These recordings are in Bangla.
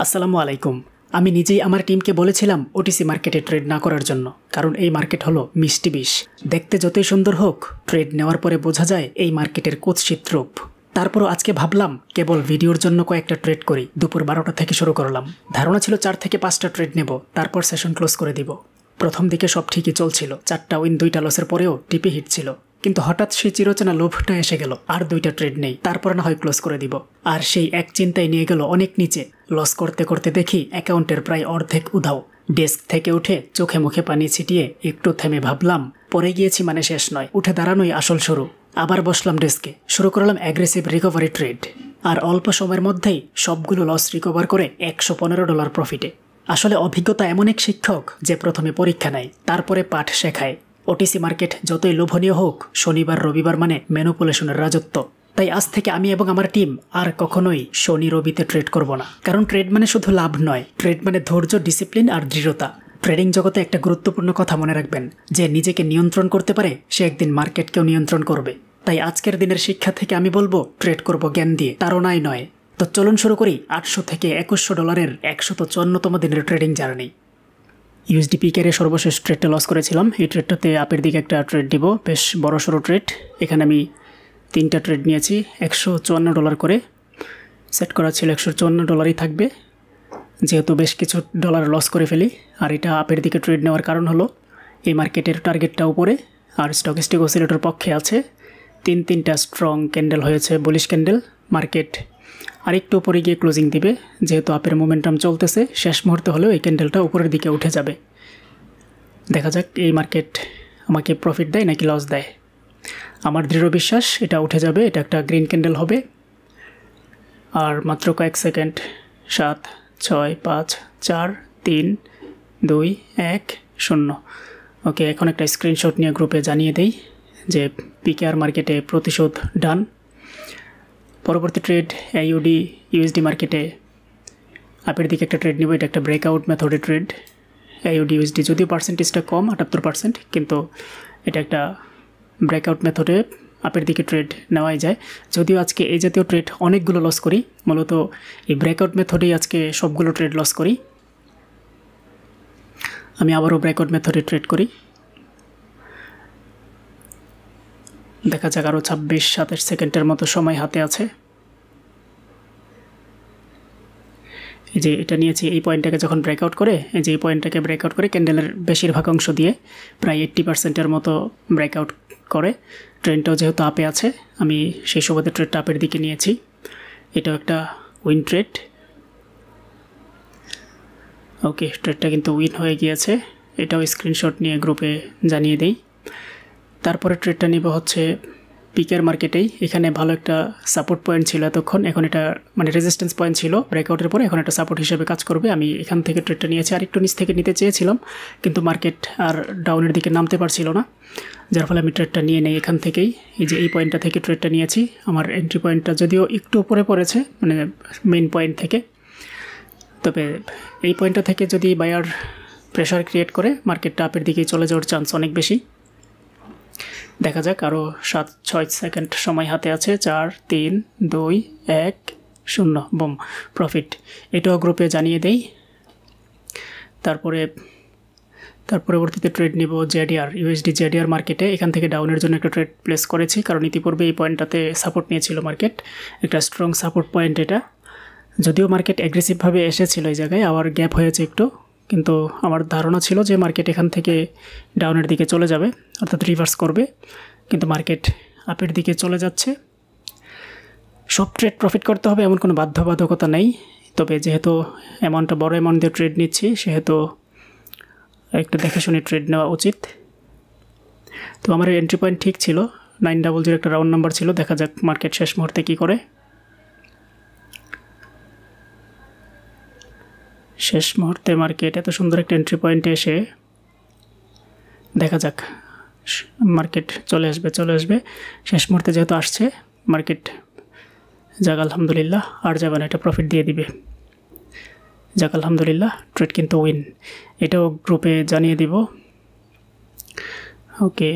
আসসালামু আলাইকুম। আমি নিজেই আমার টিমকে বলেছিলাম ওটিসি মার্কেটে ট্রেড না করার জন্য, কারণ এই মার্কেট হলো মিষ্টি বিষ। দেখতে যতই সুন্দর হোক, ট্রেড নেওয়ার পরে বোঝা যায় এই মার্কেটের কুৎসিত রূপ। তারপরও আজকে ভাবলাম কেবল ভিডিওর জন্য কয়েকটা ট্রেড করি। দুপুর 12টা থেকে শুরু করলাম। ধারণা ছিল 4 থেকে 5টা ট্রেড নেব, তারপর সেশন ক্লোজ করে দিব। প্রথম দিকে সব ঠিকই চলছিল, 4টা উইন 2টা লসের পরেও টিপি হিট ছিল। কিন্তু হঠাৎ সেই চিরচেনা লোভটা এসে গেল, আর 2টা ট্রেড নেই, তারপর না হয় ক্লোজ করে দিব। আর সেই এক চিন্তায় নিয়ে গেল অনেক নিচে। লস করতে করতে দেখি অ্যাকাউন্টের প্রায় অর্ধেক উধাও। ডেস্ক থেকে উঠে চোখে মুখে পানি ছিটিয়ে একটু থেমে ভাবলাম, পড়ে গিয়েছি মানে শেষ নয়, উঠে দাঁড়ানোই আসল শুরু। আবার বসলাম ডেস্কে, শুরু করলাম অ্যাগ্রেসিভ রিকভারি ট্রেড। আর অল্প সময়ের মধ্যেই সবগুলো লস রিকভার করে $115 প্রফিটে। আসলে অভিজ্ঞতা এমন এক শিক্ষক যে প্রথমে পরীক্ষা নেয়, তারপরে পাঠ শেখায়। ওটিসি মার্কেট যতই লোভনীয় হোক, শনিবার রবিবার মানে ম্যানিপুলেশনের রাজত্ব। তাই আজ থেকে আমি এবং আমার টিম আর কখনোই শনি রবিতে ট্রেড করব না। কারণ ট্রেড মানে শুধু লাভ নয়, ট্রেড মানে ধৈর্য, ডিসিপ্লিন আর দৃঢ়তা। ট্রেডিং জগতে একটা গুরুত্বপূর্ণ কথা মনে রাখবেন, যে নিজেকে নিয়ন্ত্রণ করতে পারে সে একদিন মার্কেটকেও নিয়ন্ত্রণ করবে। তাই আজকের দিনের শিক্ষা থেকে আমি বলবো, ট্রেড করব জ্ঞান দিয়ে, তাড়নায় নয়। তো চলুন শুরু করি $800 থেকে $2100 154তম দিনের ট্রেডিং জার্নি। ইউএসডি পিকের সর্বশেষ ট্রেডটা লস করেছিলাম। এই ট্রেডটাতে আপের দিকে একটা ট্রেড দিব, বেশ বড়সড় ট্রেড। এখানে আমি 3টা ট্রেড নিয়েছি, $154 করে সেট করা ছিল। $154ই থাকবে, যেহেতু বেশ কিছু ডলার লস করে ফেলি। আর এটা আপের দিকে ট্রেড নেওয়ার কারণ হলো এই মার্কেটের টার্গেটটা উপরে আর স্টকিস্টিক অসিলেটর পক্ষে আছে। 3টা স্ট্রং ক্যান্ডেল হয়েছে, বুলিশ ক্যান্ডেল। মার্কেট আরেকটু উপরে গিয়ে ক্লোজিং দিবে, যেহেতু আপের মোমেন্টাম চলতেছে। শেষ মুহূর্তে হলেও এই ক্যান্ডেলটা উপরের দিকে উঠে যাবে। দেখা যাক এই মার্কেট আমাকে প্রফিট দেয় নাকি লস দেয়। আমার দৃঢ় বিশ্বাস এটা উঠে যাবে, এটা একটা গ্রিন ক্যান্ডেল হবে। আর মাত্র কয়েক সেকেন্ড। 7, 6, 5, 4, 3, 2, 1, 0। ওকে, এখন একটা স্ক্রিনশট নিয়ে গ্রুপে জানিয়ে দেই যে পিকেআর মার্কেটে প্রতিশোধ ডান। পরবর্তী ট্রেড AUD USD মার্কেটে আপের দিকে একটা ট্রেড নিব। এটা একটা ব্রেকআউট মেথডে ট্রেড। AUD USD যদিও পার্সেন্টেজটা কম, 78%, কিন্তু এটা একটা ব্রেকআউট মেথডে আপের দিকে ট্রেড নেওয়াই যায়। যদিও আজকে এই জাতীয় ট্রেড অনেকগুলো লস করি, মূলত এই ব্রেকআউট মেথডেই আজকে সবগুলো ট্রেড লস করি। আমি আবারও ব্রেকআউট মেথডে ট্রেড করি। দেখা যাক, আরও 26-27 সেকেন্ডের মতো সময় হাতে আছে। এই যে এটা নিয়েছি, এই পয়েন্টটাকে যখন ব্রেকআউট করে, এই যে এই পয়েন্টটাকে ব্রেকআউট করে ক্যান্ডেলের বেশিরভাগ অংশ দিয়ে প্রায় 80%-এর মতো ব্রেকআউট করে। ট্রেনটাও যেহেতু আপে আছে, আমি সেই সুবাদে ট্রেডটা আপের দিকে নিয়েছি। এটাও একটা উইন ট্রেড। ওকে, ট্রেডটা কিন্তু উইন হয়ে গিয়েছে। এটাও স্ক্রিনশট নিয়ে গ্রুপে জানিয়ে দেই। তারপরে ট্রেডটা নিব হচ্ছে পিকের মার্কেটেই। এখানে ভালো একটা সাপোর্ট পয়েন্ট ছিল এতক্ষণ, এখন এটা মানে রেজিস্ট্যান্স পয়েন্ট ছিল ব্রেকআউটের পরে, এখন একটা সাপোর্ট হিসেবে কাজ করবে। আমি এখান থেকে ট্রেডটা নিয়েছি। আর একটু নিচ থেকে নিতে চেয়েছিলাম, কিন্তু মার্কেট আর ডাউনের দিকে নামতে পারছিল না, যার ফলে আমি ট্রেডটা নিয়ে নেই এখান থেকেই। এই যে এই পয়েন্টটা থেকে ট্রেডটা নিয়েছি। আমার এন্ট্রি পয়েন্টটা যদিও একটু উপরে পড়েছে, মানে মেইন পয়েন্ট থেকে, তবে এই পয়েন্টটা থেকে যদি বায়ার প্রেশার ক্রিয়েট করে মার্কেটটা আপের দিকেই চলে যাওয়ার চান্স অনেক বেশি। দেখা যাক, আরও 7-6 সেকেন্ড সময় হাতে আছে। 4, 3, 2, 1, 0। Broom, profit. এটাও গ্রুপে জানিয়ে দেই। তার পরবর্তীতে ট্রেড নিব জেডিআর USD জেডিআর মার্কেটে। এখান থেকে ডাউনের জন্য একটা ট্রেড প্লেস করেছি, কারণ ইতিপূর্বে এই পয়েন্টটাতে সাপোর্ট নিয়েছিল মার্কেট। একটা স্ট্রং সাপোর্ট পয়েন্ট এটা। যদিও মার্কেট অ্যাগ্রেসিভভাবে এসেছিল এই জায়গায়, আবার গ্যাপ হয়েছে একটু, কিন্তু আমার ধারণা ছিল যে মার্কেট এখান থেকে ডাউনের দিকে চলে যাবে, অর্থাৎ রিভার্স করবে, কিন্তু মার্কেট আপের দিকে চলে যাচ্ছে। সব ট্রেড প্রফিট করতে হবে এমন কোনো বাধ্যবাধকতা নেই, তবে যেহেতু অ্যামাউন্টটা বড় অ্যামাউন্ট দিয়ে ট্রেড নিচ্ছি, সেহেতু একটু দেখে শুনে ট্রেড নেওয়া উচিত। তো আমার এন্ট্রি পয়েন্ট ঠিক ছিল, 900 একটা রাউন্ড নাম্বার ছিল। দেখা যাক মার্কেট শেষ মুহূর্তে কী করে। শেষ মুহূর্তে মার্কেট এত সুন্দর একটা এন্ট্রি পয়েন্টে এসে, দেখা যাক মার্কেট চলে আসবে। শেষ মুহূর্তে যেহেতু আসছে মার্কেট, যাক আলহামদুলিল্লাহ, আর যাবে না, এটা প্রফিট দিয়ে দিবে। যাক আলহামদুলিল্লাহ, ট্রেড কিন্তু উইন। এটাও গ্রুপে জানিয়ে দিব। ওকে,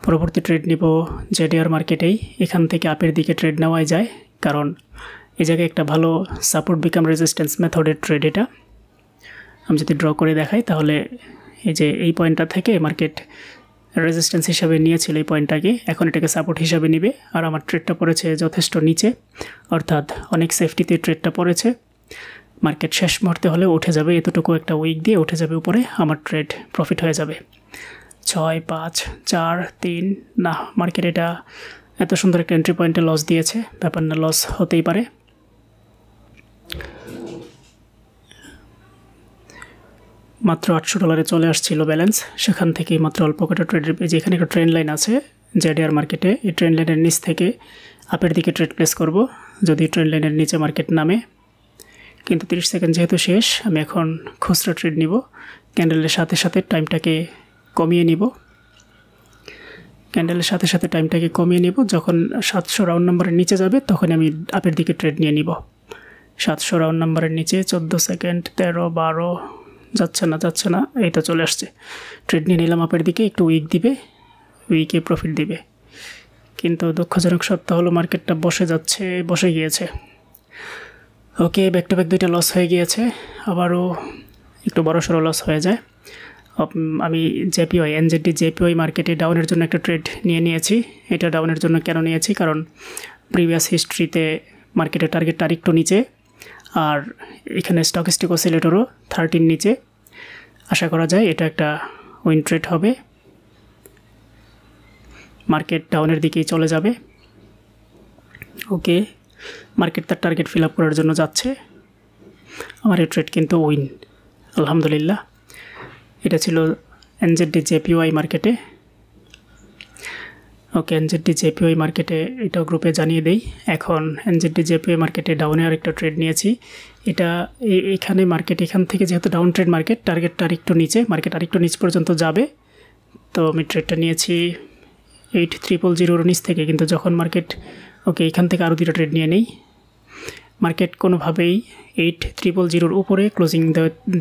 পরবর্তী ট্রেড নিব জেডিআর মার্কেটেই। এখান থেকে আপের দিকে ট্রেড নেওয়াই যায়, কারণ এই জায়গায় একটা ভালো সাপোর্ট বিকাম রেজিস্ট্যান্স মেথডের ট্রেড এটা। আমি যদি ড্র করে দেখাই তাহলে এই যে এই পয়েন্টটা থেকে মার্কেট রেজিস্ট্যান্স হিসাবে নিয়েছিল এই পয়েন্টটাকে, এখন এটাকে সাপোর্ট হিসাবে নেবে। আর আমার ট্রেডটা পড়েছে যথেষ্ট নিচে, অর্থাৎ অনেক সেফটিতে ট্রেডটা পড়েছে। মার্কেট শেষ মুহূর্তে হলে উঠে যাবে, এতটুকু একটা উইক দিয়ে উঠে যাবে উপরে, আমার ট্রেড প্রফিট হয়ে যাবে। 6, 5, 4, 3 না, মার্কেট এটা এত সুন্দর একটা এন্ট্রি পয়েন্টে লস দিয়েছে, ব্যাপার না, লস হতেই পারে। মাত্র $800 চলে আসছিল ব্যালেন্স, সেখান থেকে মাত্র অল্প কটা ট্রেডের, যে এখানে একটা ট্রেন্ড লাইন আছে জেডিআর মার্কেটে, এই ট্রেন্ড লাইনের নিচ থেকে আপের দিকে ট্রেড প্লেস করব যদি ট্রেন্ড লাইনের নিচে মার্কেট নামে। কিন্তু 30 সেকেন্ড যেহেতু শেষ, আমি এখন খুচরা ট্রেড নিব। ক্যান্ডেলের সাথে সাথে টাইমটাকে কমিয়ে নিব, ক্যান্ডেলের সাথে সাথে টাইমটাকে কমিয়ে নিব। যখন 700 রাউন্ড নাম্বারের নিচে যাবে তখন আমি আপের দিকে ট্রেড নিয়ে নিব। 700 রাউন্ড নাম্বারের নিচে 14 সেকেন্ড, 13, 12, যাচ্ছে না, এই তো চলে আসছে। ট্রেড নিয়ে নিলাম আপের দিকে, একটু উইক দিবে, উইকে প্রফিট দিবে। কিন্তু দুঃখজনক সত্য হলো মার্কেটটা বসে গিয়েছে। ওকে, ব্যাক টু ব্যাক 2টা লস হয়ে গিয়েছে, আবারও একটু বড়সড় লস হয়ে যায়। আমি জেপিওয়াই এনজেডি জেপিওয়াই মার্কেটে ডাউনের জন্য একটা ট্রেড নিয়েছি। এটা ডাউনের জন্য কেন নিয়েছি, কারণ প্রিভিয়াস হিস্ট্রিতে মার্কেটের টার্গেটটা আরেকটু নিচে, আর এখানে স্টকিস্টিক অসিলেটরও 13 নিচে। আশা করা যায় এটা একটা উইন ট্রেড হবে, মার্কেট ডাউনের দিকেই চলে যাবে। ওকে, মার্কেট তার টার্গেট ফিল আপ করার জন্য যাচ্ছে, আমার এই ট্রেড কিন্তু উইন, আলহামদুলিল্লাহ। এটা ছিল এনজেডি জেপিওয়াই মার্কেটে। ওকে, এনজেডি জেপিওয়াই মার্কেটে এটাও গ্রুপে জানিয়ে দেই। এখন এনজেডি জেপিওয়াই মার্কেটে ডাউনে আরেকটা ট্রেড নিয়েছি। এটা এখানে মার্কেট এখান থেকে যেহেতু ডাউন ট্রেড মার্কেট, টার্গেটটা আরেকটু নিচে, মার্কেট আরেকটু নিচ পর্যন্ত যাবে, তো আমি ট্রেডটা নিয়েছি 8300 নিচ থেকে। কিন্তু যখন মার্কেট, ওকে, এখান থেকে আরও 2টা ট্রেড নিয়ে নেই। মার্কেট কোনোভাবেই 8300 উপরে ক্লোজিং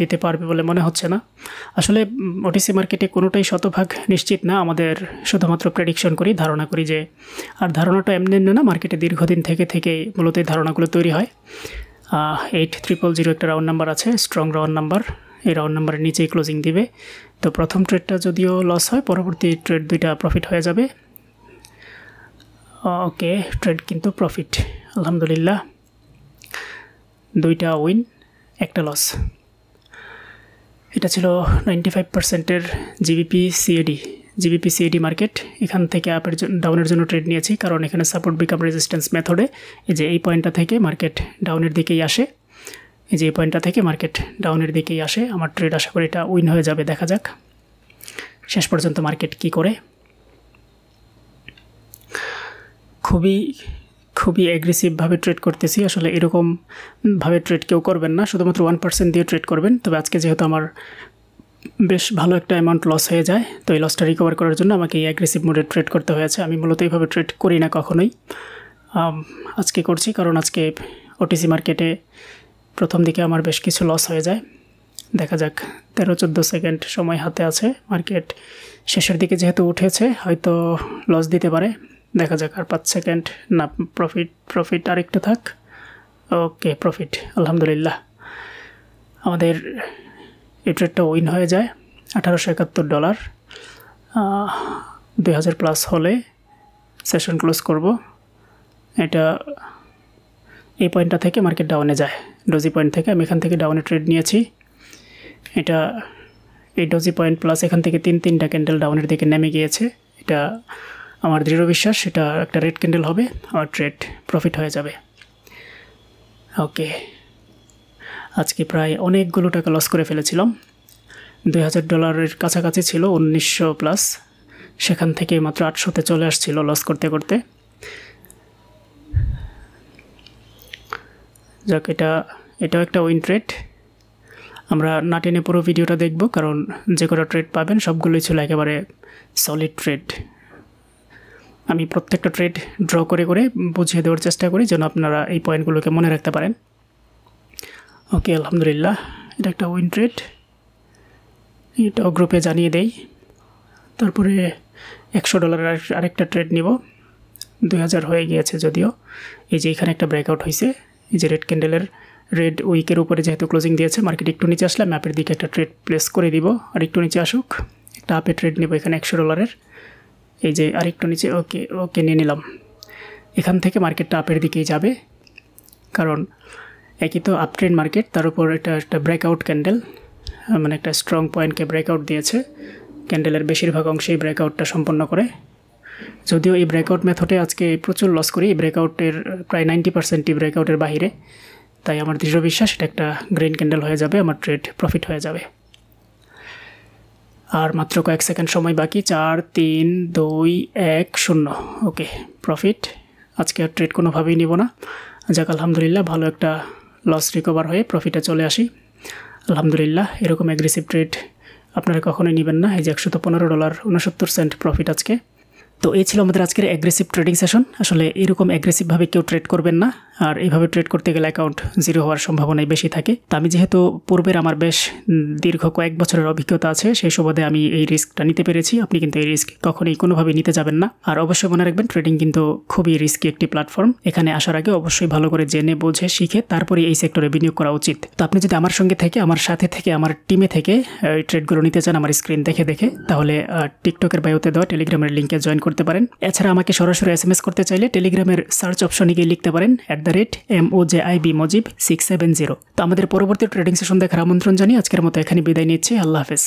দিতে পারবে বলে মনে হচ্ছে না। আসলে ওটিসি মার্কেটে কোনোটাই শতভাগ নিশ্চিত না, আমাদের শুধুমাত্র প্রেডিকশন করি, ধারণা করি যে, আর ধারণাটা এমনি না, মার্কেটে দীর্ঘদিন থেকে মূলত এই ধারণাগুলো তৈরি হয়। 8300 একটা রাউন্ড নাম্বার আছে, স্ট্রং রাউন্ড নাম্বার, এই রাউন্ড নাম্বারের নিচেই ক্লোজিং দিবে। তো প্রথম ট্রেডটা যদিও লস হয়, পরবর্তী ট্রেড 2টা প্রফিট হয়ে যাবে। ওকে, ট্রেড কিন্তু প্রফিট, আলহামদুলিল্লাহ। 2টা উইন, একটা লস। এটা ছিল 95%-এর জিবিপি সিএডি মার্কেট। এখান থেকে আপের ডাউনের জন্য ট্রেড নিয়েছি, কারণ এখানে সাপোর্ট বিকাম রেজিস্ট্যান্স মেথডে এই যে এই পয়েন্টটা থেকে মার্কেট ডাউনের দিকেই আসে, এই যে এই পয়েন্টটা থেকে মার্কেট ডাউনের দিকেই আসে। আমার ট্রেড আশা করি এটা উইন হয়ে যাবে, দেখা যাক শেষ পর্যন্ত মার্কেট কি করে। খুবই অ্যাগ্রেসিভভাবে ট্রেড করতেছি, আসলে এরকমভাবে ট্রেড কেউ করবেন না, শুধুমাত্র 1% দিয়ে ট্রেড করবেন। তবে আজকে যেহেতু আমার বেশ ভালো একটা অ্যামাউন্ট লস হয়ে যায়, তো এই লসটা রিকভার করার জন্য আমাকে এই অ্যাগ্রেসিভ মোডে ট্রেড করতে হয়েছে। আমি মূলত এইভাবে ট্রেড করি না কখনোই, আজকে করছি, কারণ আজকে ওটিসি মার্কেটে প্রথম দিকে আমার বেশ কিছু লস হয়ে যায়। দেখা যাক, 13-14 সেকেন্ড সময় হাতে আছে, মার্কেট শেষের দিকে যেহেতু উঠেছে হয়তো লস দিতে পারে, দেখা যাক। আর 5 সেকেন্ড, না, প্রফিট আরেকটু থাক। ওকে, প্রফিট, আলহামদুলিল্লাহ। আমাদের এই ট্রেডটা উইন হয়ে যায়। $1871, 2000 প্লাস হলে সেশন ক্লোজ করব। এটা এই পয়েন্টটা থেকে মার্কেট ডাউনে যায়, ডোজি পয়েন্ট থেকে। আমি এখান থেকে ডাউনে ট্রেড নিয়েছি। এটা এই ডোজি পয়েন্ট প্লাস এখান থেকে 3টা ক্যান্ডেল ডাউনের দিকে নেমে গিয়েছে। এটা আমার দৃঢ় বিশ্বাস, এটা একটা রেড ক্যান্ডেল হবে, আমার ট্রেড প্রফিট হয়ে যাবে। ওকে, আজকে প্রায় অনেকগুলো টাকা লস করে ফেলেছিলাম। $2000 কাছাকাছি ছিল, 1900 প্লাস, সেখান থেকে মাত্র 800-তে চলে আসছিল লস করতে করতে। যাক, এটাও একটা উইন ট্রেড। আমরা না টেনে পুরো ভিডিওটা দেখব, কারণ যে কটা ট্রেড পাবেন সবগুলোই ছিল একেবারে সলিড ট্রেড। আমি প্রত্যেকটা ট্রেড ড্র করে বুঝিয়ে দেওয়ার চেষ্টা করি, যেন আপনারা এই পয়েন্টগুলোকে মনে রাখতে পারেন। ওকে, আলহামদুলিল্লাহ, এটা একটা উইন ট্রেড, এটাও গ্রুপে জানিয়ে দেই। তারপরে $100 আরেকটা ট্রেড নিব। 2000 হয়ে গিয়েছে যদিও, এই যে এখানে একটা ব্রেকআউট হয়েছে, এই যে রেড ক্যান্ডেলের রেড উইকের উপরে যেহেতু ক্লোজিং দিয়েছে, মার্কেট একটু নিচে আসলে ম্যাপের দিকে একটা ট্রেড প্লেস করে দিব। আর একটু নিচে আসুক, একটা আপে ট্রেড নেব এখানে $100। এই যে আর একটু নিচে, ওকে নিয়ে নিলাম। এখান থেকে মার্কেটটা আপের দিকেই যাবে, কারণ একই তো আপ ট্রেন্ড মার্কেট, তার উপর এটা একটা ব্রেকআউট ক্যান্ডেল, মানে একটা স্ট্রং পয়েন্টকে ব্রেকআউট দিয়েছে। ক্যান্ডেলের বেশিরভাগ অংশেই ব্রেকআউটটা সম্পন্ন করে। যদিও এই ব্রেকআউট মেথডে আজকে প্রচুর লস করি, এই ব্রেকআউটের প্রায় 90%ই ব্রেকআউটের বাহিরে। তাই আমার দৃঢ় বিশ্বাস এটা একটা গ্রিন ক্যান্ডেল হয়ে যাবে, আমার ট্রেড প্রফিট হয়ে যাবে। আর মাত্র কয়েক সেকেন্ড সময় বাকি, 4 3 2 1 0। ওকে, প্রফিট। আজকে আর ট্রেড কোনোভাবেই নিব না। যাক, আলহামদুলিল্লাহ, ভালো একটা লস রিকভার হয়ে প্রফিটে চলে আসি। আলহামদুলিল্লাহ, এরকম অ্যাগ্রেসিভ ট্রেড আপনারা কখনোই নেবেন না। এই যে $115.69 প্রফিট আজকে। তো এই ছিল আমাদের আজকের অ্যাগ্রেসিভ ট্রেডিং সেশন। আসলে এরকম অ্যাগ্রেসিভভাবে কেউ ট্রেড করবেন না, আর এইভাবে ট্রেড করতে গেলে অ্যাকাউন্ট জিরো হওয়ার সম্ভাবনাই বেশি থাকে। তো আমি যেহেতু পূর্বের আমার বেশ দীর্ঘ কয়েক বছরের অভিজ্ঞতা আছে, সেই সুবাদে আমি এই রিস্কটা নিতে পেরেছি। আপনি কিন্তু এই রিস্ক কখনোই কোনোভাবে নিতে যাবেন না। আর অবশ্যই মনে রাখবেন, ট্রেডিং কিন্তু খুবই রিস্কি একটি প্ল্যাটফর্ম। এখানে আসার আগে অবশ্যই ভালো করে জেনে বুঝে শিখে তারপরে এই সেক্টরে বিনিয়োগ করা উচিত। তো আপনি যদি আমার সঙ্গে থেকে, আমার সাথে থেকে, আমার টিমে থেকে এই ট্রেডগুলো নিতে চান আমার স্ক্রিন দেখে তাহলে টিকটকের বায়োতে দেওয়া টেলিগ্রামের লিঙ্কে জয়েন করতে পারেন। এছাড়া আমাকে সরাসরি SMS করতে চাইলে টেলিগ্রামের সার্চ অপশনে গিয়ে লিখতে পারেন @MOJIB Mojib 670। তো আমাদের পরবর্তী ট্রেডিং সেশন দেখার আমন্ত্রণ জানিয়ে আজকের মতো এখানে বিদায় নিচ্ছি। আল্লাহ হাফেজ।